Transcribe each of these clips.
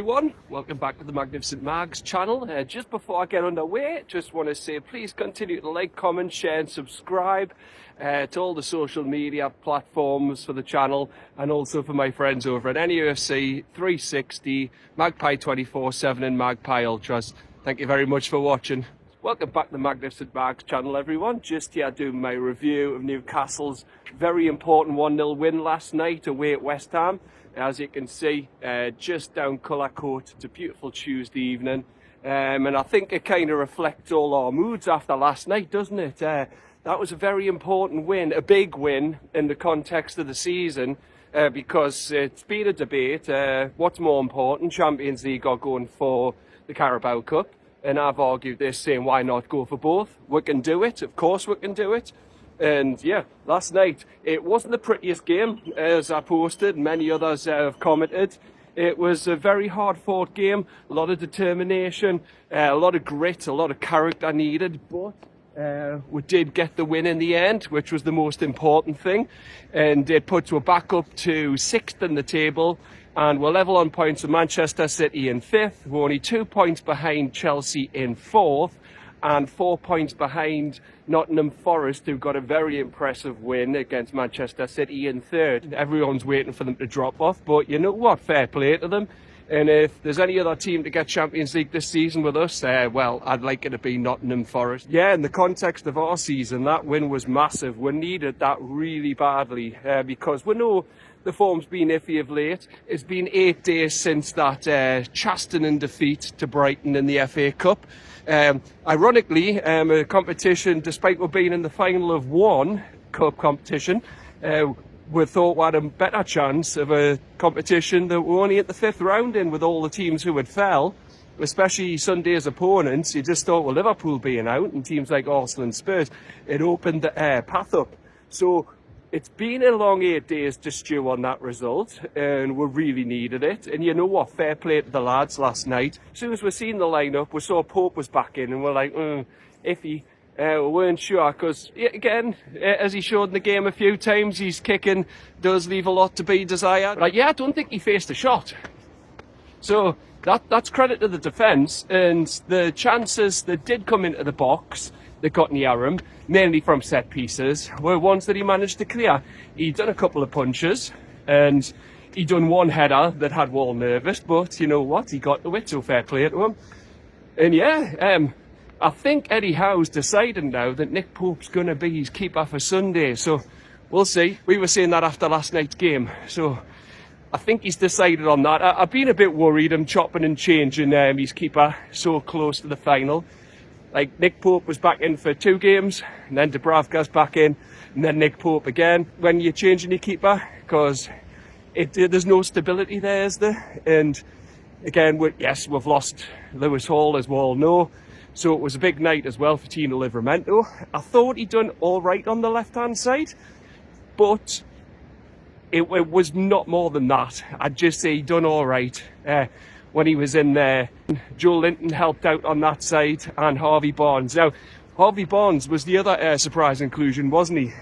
everyone, welcome back to the Magnificent Mags channel. Just before I get underway, just want to say please continue to like, comment, share and subscribe to all the social media platforms for the channel, and also for my friends over at NUFC 360, Magpie 24/7 and Magpie Ultras. Thank you very much for watching. Welcome back to the Magnificent Mags channel, everyone. Just here doing my review of Newcastle's very important 1-0 win last night away at West Ham. As you can see, just down Cullercoat. It's a beautiful Tuesday evening, and I think it kind of reflects all our moods after last night, doesn't it? That was a very important win, a big win in the context of the season, because it's been a debate. What's more important, Champions League or going for the Carabao Cup? And I've argued this, saying why not go for both? We can do it, of course we can do it. And yeah, last night, it wasn't the prettiest game, as I posted, many others have commented. It was a very hard-fought game, a lot of determination, a lot of grit, a lot of character needed, but we did get the win in the end, which was the most important thing. And it puts us back up to 6th in the table, and we're level on points with Manchester City in 5th. We're only 2 points behind Chelsea in 4th, and 4 points behind Nottingham Forest, who got a very impressive win against Manchester City in 3rd. Everyone's waiting for them to drop off, but you know what? Fair play to them. And if there's any other team to get Champions League this season with us, well, I'd like it to be Nottingham Forest. Yeah, in the context of our season, that win was massive. We needed that really badly, because we know the form's been iffy of late. It's been 8 days since that chastening defeat to Brighton in the FA Cup. Ironically, a competition, despite we being in the final of one cup competition, we thought we had a better chance of a competition that we're only at the 5th round in, with all the teams who had fell, especially Sunday's opponents. You just thought, well, Liverpool being out and teams like Arsenal and Spurs, it opened the path up. So it's been a long 8 days to stew on that result, and we really needed it. And you know what? Fair play to the lads last night. As soon as we seen the lineup, we saw Pope was back in, and we're like, iffy. We weren't sure, because, again, as he showed in the game a few times, his kicking does leave a lot to be desired. But yeah, I don't think he faced a shot. So that's credit to the defence, and the chances that did come into the box that got near him, mainly from set pieces, were ones that he managed to clear. He done a couple of punches, and he done one header that had Wall nervous, but you know what? He got to it, so fair play to him. And yeah, I think Eddie Howe's decided now that Nick Pope's going to be his keeper for Sunday, so we'll see. We were saying that after last night's game, so I think he's decided on that. I've been a bit worried, him chopping and changing his keeper so close to the final. Like, Nick Pope was back in for 2 games, and then Dubravka's back in, and then Nick Pope again. When you're changing your keeper, because there's no stability there, is there? And again, we've lost Lewis Hall, as we all know. So it was a big night as well for Tino Livramento. I thought he'd done all right on the left-hand side, but it was not more than that. I'd just say he done all right when he was in there. Joe Linton helped out on that side, and Harvey Barnes. Now, Harvey Barnes was the other surprise inclusion, wasn't he?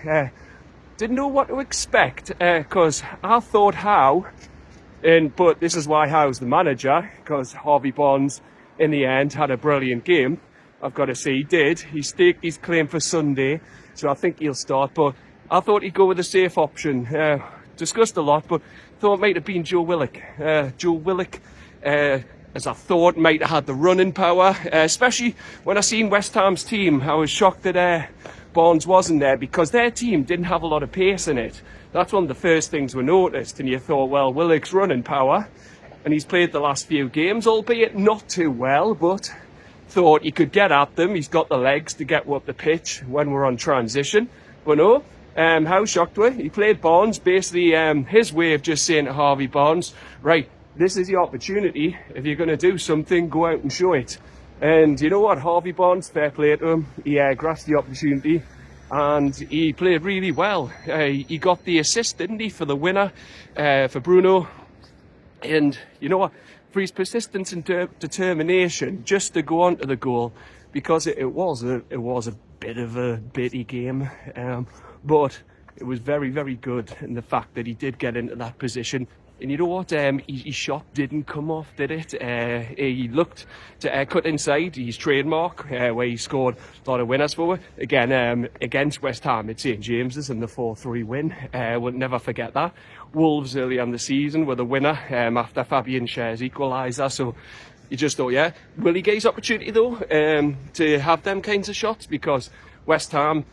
Didn't know what to expect, because I thought Howe, but this is why Howe's the manager, because Harvey Barnes in the end had a brilliant game. I've got to say he did. He staked his claim for Sunday, so I think he'll start. But I thought he'd go with a safe option. Discussed a lot, but thought it might have been Joe Willock. Joe Willock, as I thought, might have had the running power, especially when I seen West Ham's team. I was shocked that Barnes wasn't there, because their team didn't have a lot of pace in it. That's one of the first things we noticed, and you thought, well, Willock's running power, and he's played the last few games, albeit not too well, but thought he could get at them. He's got the legs to get up the pitch when we're on transition. But no, how shocked were he? Played Barnes, basically his way of just saying to Harvey Barnes, right, this is your opportunity. If you're going to do something, go out and show it. And you know what? Harvey Barnes, fair play to him. He grasped the opportunity, and he played really well. He got the assist, didn't he, for the winner, for Bruno. And you know what, for his persistence and determination just to go on to the goal, because it was a bit of a bitty game, but it was very, very good in the fact that he did get into that position. And you know what? His shot didn't come off, did it? He looked to cut inside his trademark, where he scored a lot of winners for it. Again, against West Ham at St James's in the 4-3 win. We'll never forget that. Wolves early on the season were the winner after Fabian Schär's equaliser. So you just thought, yeah, will he get his opportunity though to have them kinds of shots? Because West Ham,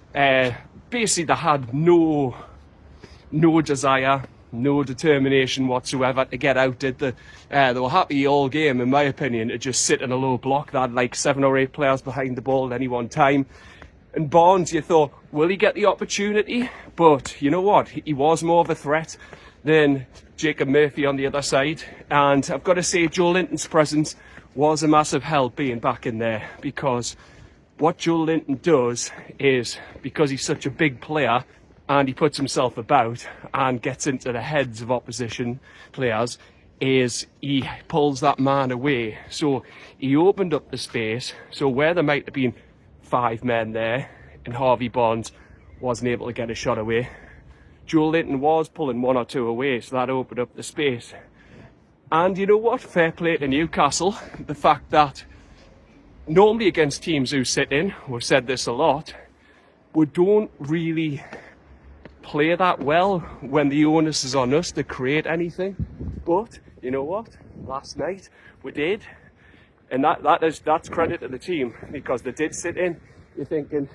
basically they had no desire, no determination whatsoever to get out, did they? They were happy all game, in my opinion, to just sit in a low block. They had like 7 or 8 players behind the ball at any one time. And Barnes, you thought, will he get the opportunity? But you know what? He was more of a threat than Jacob Murphy on the other side. And I've got to say, Joe Linton's presence was a massive help being back in there, because what Joe Linton does is, because he's such a big player, and he puts himself about and gets into the heads of opposition players, is he pulls that man away. So he opened up the space, so where there might have been 5 men there and Harvey Barnes wasn't able to get a shot away, Joe Linton was pulling 1 or 2 away, so that opened up the space. And you know what? Fair play to Newcastle. The fact that normally against teams who sit in, we've said this a lot, we don't really play that well when the onus is on us to create anything. But you know what? Last night we did, and that's credit to the team, because they did sit in. You're thinking,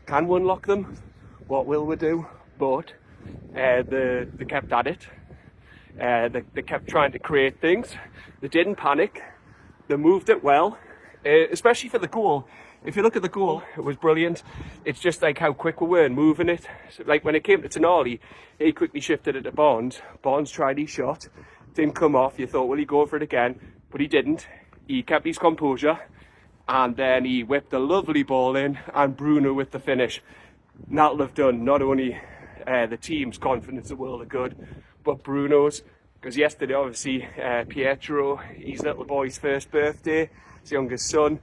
can we unlock them? What will we do? But they kept at it. They kept trying to create things. They didn't panic. They moved it well, especially for the goal. If you look at the goal, it was brilliant. It's just like how quick we were in moving it. So, like when it came to Tonali, he quickly shifted it to Barnes. Barnes tried his shot, didn't come off. You thought, will he go for it again? But he didn't. He kept his composure, and then he whipped a lovely ball in, and Bruno with the finish. And that'll have done not only the team's confidence a world of good, but Bruno's. Because yesterday, obviously, Pietro, his little boy's first birthday, his youngest son.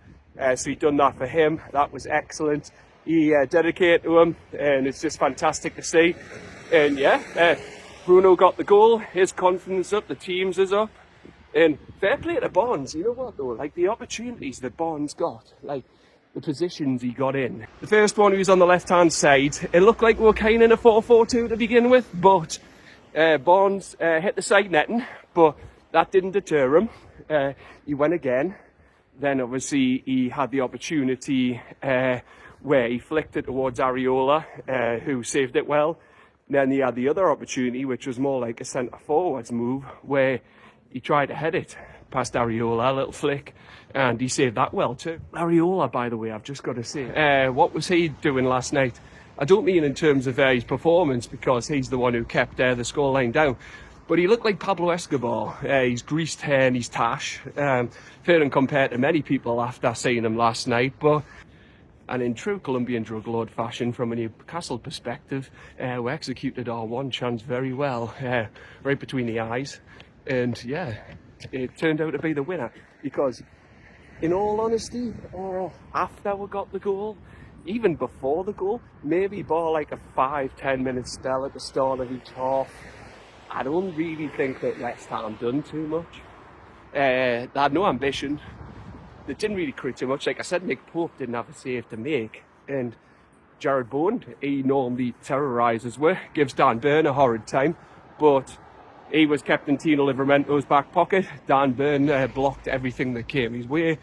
So he'd done that for him. That was excellent. He dedicated to him, and it's just fantastic to see. And yeah, Bruno got the goal, his confidence up, the team's is up. And fair play to Barnes. You know what though, like the opportunities that Barnes got, like the positions he got in. The first one, he was on the left hand side. It looked like we were kind of in a 4-4-2 to begin with, but Barnes hit the side netting, but that didn't deter him. He went again. Then obviously he had the opportunity where he flicked it towards Areola, who saved it well. Then he had the other opportunity, which was more like a centre forwards move, where he tried to head it past Areola, a little flick, and he saved that well too. Areola, by the way, I've just got to say, what was he doing last night? I don't mean in terms of his performance, because he's the one who kept the scoreline down. But he looked like Pablo Escobar. He's greased hair and he's tash. Fair and compared to many people after seeing him last night. And in true Colombian drug lord fashion, from a Newcastle perspective, we executed our one chance very well, right between the eyes. And yeah, it turned out to be the winner. Because in all honesty, after we got the goal, even before the goal, maybe bar like a 5-10 minute spell at the start of each half, I don't really think that West Ham done too much. They had no ambition. They didn't really create too much. Like I said, Nick Pope didn't have a save to make. And Jared Bowen, he normally terrorises with, gives Dan Burn a horrid time. But he was kept in Tino Livermento's back pocket. Dan Burn blocked everything that came his way.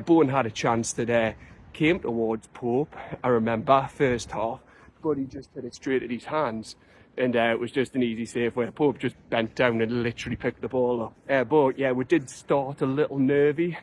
Bowen had a chance that came towards Pope, I remember, first half. But he just hit it straight at his hands. And it was just an easy save where Pope just bent down and literally picked the ball up. But yeah, we did start a little nervy.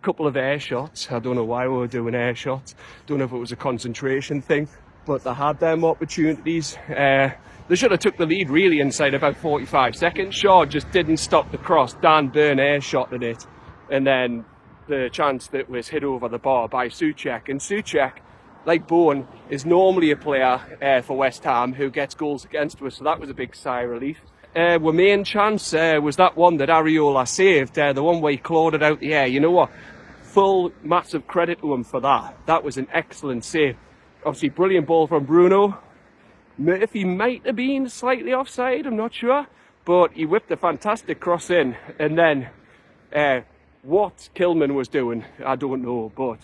Couple of air shots. I don't know why we were doing air shots. Don't know if it was a concentration thing. But they had them opportunities. They should have took the lead really inside about 45 seconds. Shaw just didn't stop the cross. Dan Burn air shotted it. And then the chance that was hit over the bar by Souček. And Souček, like Bowen, is normally a player for West Ham who gets goals against us, so that was a big sigh of relief. Our main chance was that one that Areola saved, the one where he clawed it out the air. You know what? Full massive credit to him for that. That was an excellent save. Obviously, brilliant ball from Bruno. Murphy might have been slightly offside, I'm not sure. but he whipped a fantastic cross in, and then what Kilman was doing, I don't know, but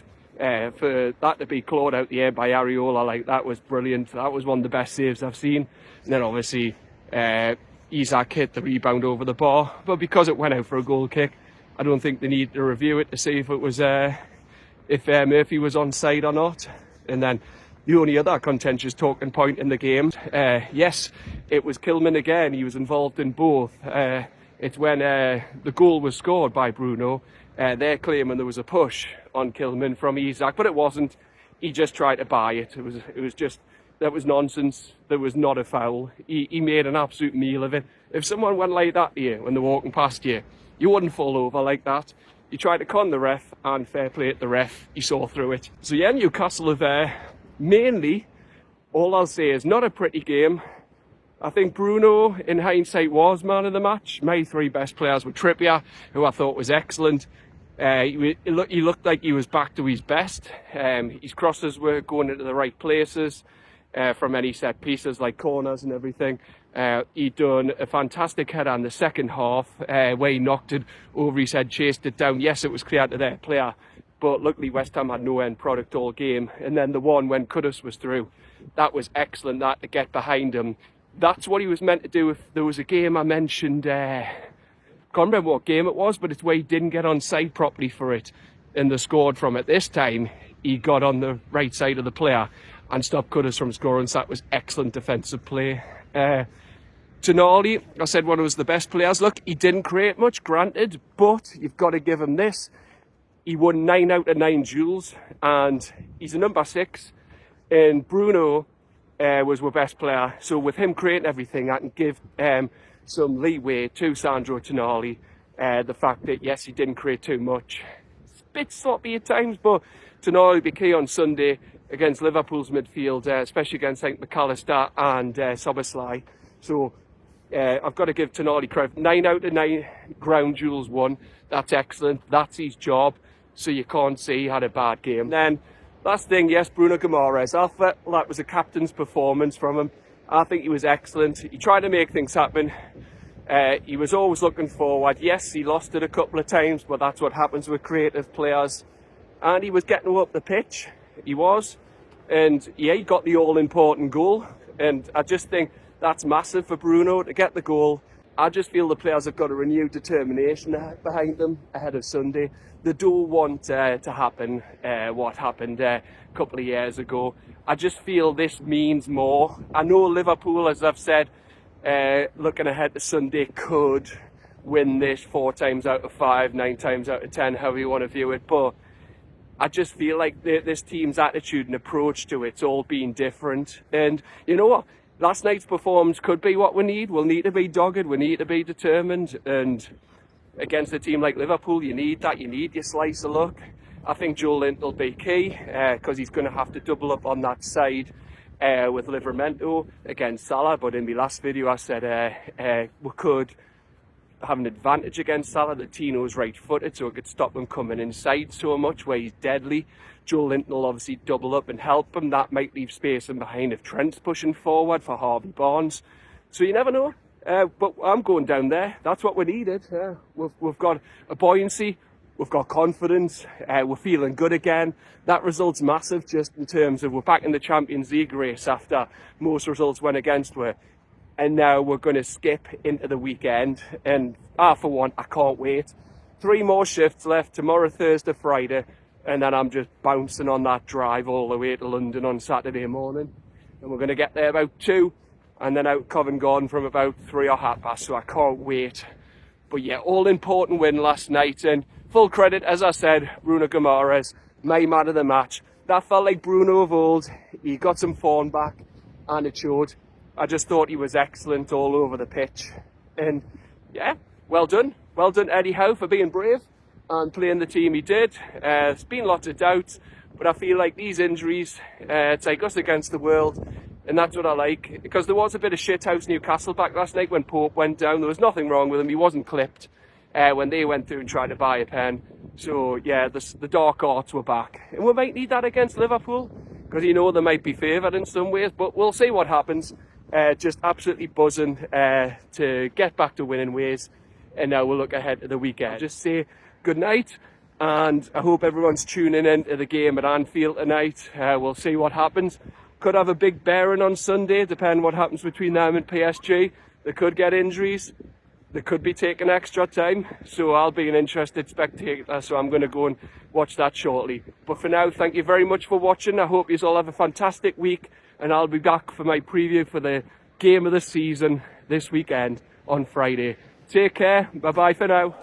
for that to be clawed out the air by Areola, like, that was brilliant. That was one of the best saves I've seen. And then obviously Isak hit the rebound over the bar, but because it went out for a goal kick, I don't think they need to review it to see if it was if Murphy was onside or not. And then the only other contentious talking point in the game, yes, it was Kilman again. He was involved in both. It's when the goal was scored by Bruno. They're claiming there was a push on Kilman from Isak, but it wasn't. He just tried to buy it. It was just, that was nonsense. There was not a foul. He made an absolute meal of it. If someone went like that to you when they're walking past you, you wouldn't fall over like that. You tried to con the ref, and fair play to the ref, he saw through it. So yeah, Newcastle have mainly, all I'll say is, not a pretty game. I think Bruno, in hindsight, was man of the match. My three best players were Trippier, who I thought was excellent. He looked like he was back to his best. His crosses were going into the right places from any set pieces, like corners and everything. He'd done a fantastic header in the second half, where he knocked it over his head, chased it down. Yes, it was clear to their player, but luckily West Ham had no end product all game. And then the one when Kudus was through, that was excellent, that to get behind him. That's what he was meant to do. If there was a game I mentioned, can't remember what game it was, but it's where he didn't get on side properly for it and they scored from it. This time he got on the right side of the player and stopped Kudus from scoring, so that was excellent defensive play. Tonali, I said one was the best players. Look, he didn't create much, granted, but you've got to give him this. He won 9 out of 9 duels, and he's a number 6. And Bruno was our best player. So with him creating everything, I can give some leeway to Sandro Tonali. The fact that, yes, he didn't create too much. It's a bit sloppy at times, but Tonali will be key on Sunday against Liverpool's midfield, especially against St. McAllister and Szoboszlai. So I've got to give Tonali credit. 9 out of 9 ground duels won. That's excellent. That's his job. So you can't say he had a bad game. Then, last thing, yes, Bruno Guimaraes. I thought that was a captain's performance from him. I think he was excellent. He tried to make things happen. He was always looking forward. Yes, he lost it a couple of times, but that's what happens with creative players. And he was getting up the pitch. He was. And yeah, he got the all-important goal. And I just think that's massive for Bruno to get the goal. I just feel the players have got a renewed determination behind them ahead of Sunday. They don't want to happen what happened a couple of years ago. I just feel this means more. I know Liverpool, as I've said, looking ahead to Sunday, could win this 4 times out of 5, 9 times out of 10, however you want to view it. But I just feel like this team's attitude and approach to it's all been different. And you know what? Last night's performance could be what we need. We'll need to be dogged. We need to be determined. And against a team like Liverpool, you need that. You need your slice of luck. I think Joelinton will be key because he's going to have to double up on that side with Livramento against Salah. But in my last video, I said we could have an advantage against Salah. That Tino's right-footed, so it could stop him coming inside so much where he's deadly. Joelinton will obviously double up and help him. That might leave space in behind if Trent's pushing forward for Harvey Barnes. So you never know. But I'm going down there. That's what we needed. We've got a buoyancy. We've got confidence. We're feeling good again. That result's massive just in terms of we're back in the Champions League race after most results went against us. And now we're going to skip into the weekend. And for one, I can't wait. 3 more shifts left, tomorrow, Thursday, Friday. And then I'm just bouncing on that drive all the way to London on Saturday morning. And we're going to get there about 2. And then out Covent Garden from about 3 or 3:30. So I can't wait. But yeah, all important win last night. And full credit, as I said, Bruno Guimaraes, my man of the match. That felt like Bruno of old. He got some form back and it showed. I just thought he was excellent all over the pitch. And yeah, well done. Well done, Eddie Howe, for being brave and playing the team he did. There's been lots of doubts, but I feel like these injuries take us against the world. And that's what I like. Because there was a bit of shithouse Newcastle back last night when Pope went down. There was nothing wrong with him. He wasn't clipped when they went through and tried to buy a pen. So yeah, the dark arts were back. And we might need that against Liverpool. Because you know they might be favoured in some ways. But we'll see what happens. Just absolutely buzzing to get back to winning ways, and now we'll look ahead to the weekend. I'll just say good night, and I hope everyone's tuning in to the game at Anfield tonight. We'll see what happens. Could have a big bearing on Sunday, depending what happens between them and PSG. They could get injuries. They could be taking extra time, so I'll be an interested spectator, so I'm going to go and watch that shortly. But for now, thank you very much for watching. I hope you all have a fantastic week, and I'll be back for my preview for the game of the season this weekend on Friday. Take care. Bye-bye for now.